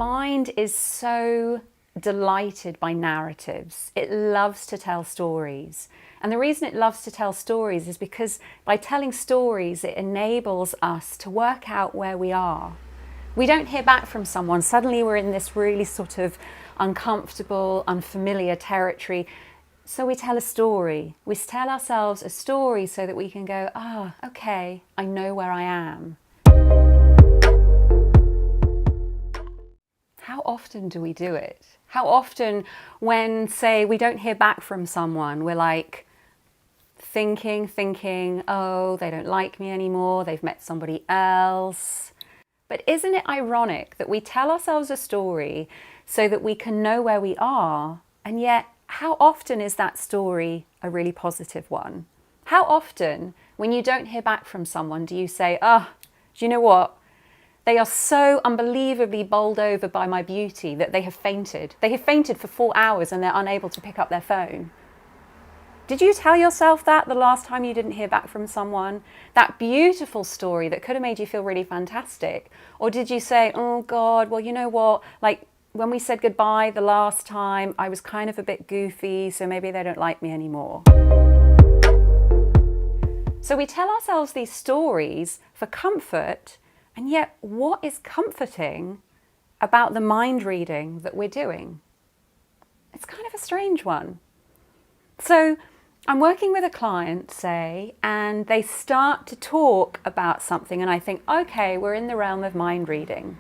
mind is so delighted by narratives. It loves to tell stories. And the reason it loves to tell stories is because by telling stories, it enables us to work out where we are. We don't hear back from someone. Suddenly we're in this really sort of uncomfortable, unfamiliar territory. So we tell a story. We tell ourselves a story so that we can go, okay, I know where I am. How often do we do it? How often when, say, we don't hear back from someone, we're like thinking, oh, they don't like me anymore, they've met somebody else. But isn't it ironic that we tell ourselves a story so that we can know where we are, and yet how often is that story a really positive one? How often, when you don't hear back from someone, do you say, do you know what? They are so unbelievably bowled over by my beauty that they have fainted. They have fainted for 4 hours and they're unable to pick up their phone. Did you tell yourself that the last time you didn't hear back from someone? That beautiful story that could have made you feel really fantastic? Or did you say, oh God, well, you know what? Like when we said goodbye the last time, I was kind of a bit goofy, so maybe they don't like me anymore. So we tell ourselves these stories for comfort. And yet, what is comforting about the mind reading that we're doing? It's kind of a strange one. So I'm working with a client, say, and they start to talk about something, and I think, okay, we're in the realm of mind reading.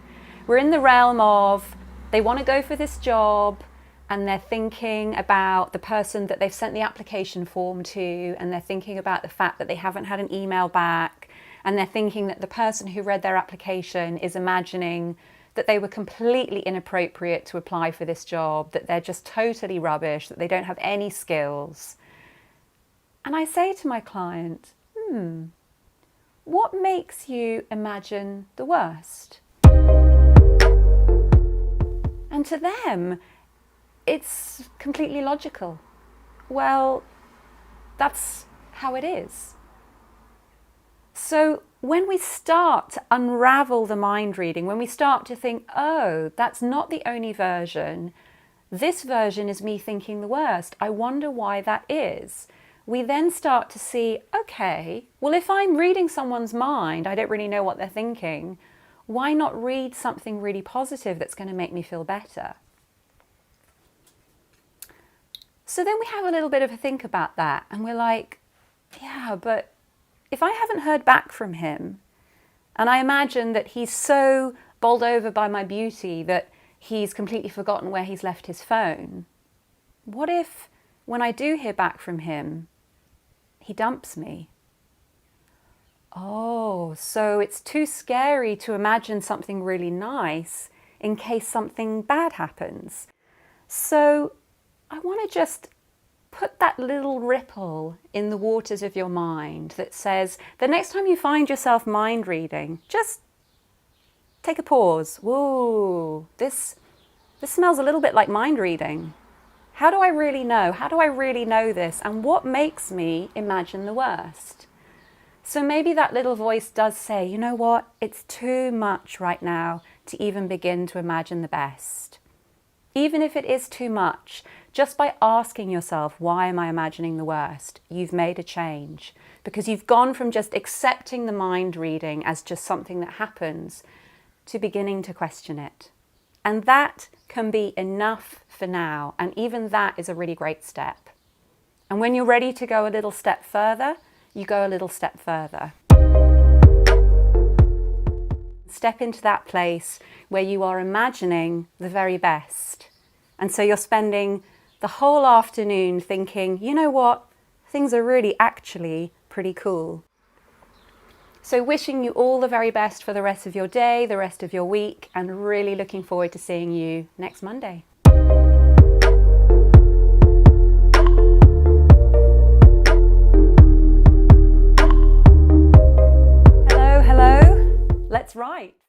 We're in the realm of they want to go for this job, and they're thinking about the person that they've sent the application form to, and they're thinking about the fact that they haven't had an email back. And they're thinking that the person who read their application is imagining that they were completely inappropriate to apply for this job, that they're just totally rubbish, that they don't have any skills. And I say to my client, what makes you imagine the worst? And to them, it's completely logical. Well, that's how it is. So when we start to unravel the mind reading, when we start to think, oh, that's not the only version, this version is me thinking the worst, I wonder why that is. We then start to see, okay, well, if I'm reading someone's mind, I don't really know what they're thinking, why not read something really positive that's going to make me feel better? So then we have a little bit of a think about that, and we're like, yeah, but if I haven't heard back from him, and I imagine that he's so bowled over by my beauty that he's completely forgotten where he's left his phone, what if when I do hear back from him, he dumps me? Oh, so it's too scary to imagine something really nice in case something bad happens. So I want to just put that little ripple in the waters of your mind that says, the next time you find yourself mind reading, just take a pause. Whoa, this smells a little bit like mind reading. How do I really know? How do I really know this? And what makes me imagine the worst? So maybe that little voice does say, you know what? It's too much right now to even begin to imagine the best. Even if it is too much, just by asking yourself, why am I imagining the worst? You've made a change, because you've gone from just accepting the mind reading as just something that happens to beginning to question it. And that can be enough for now. And even that is a really great step. And when you're ready to go a little step further, you go a little step further. Step into that place where you are imagining the very best. And so you're spending the whole afternoon thinking, you know what, things are really actually pretty cool. So wishing you all the very best for the rest of your day, the rest of your week, and really looking forward to seeing you next Monday. Hello, hello, let's write.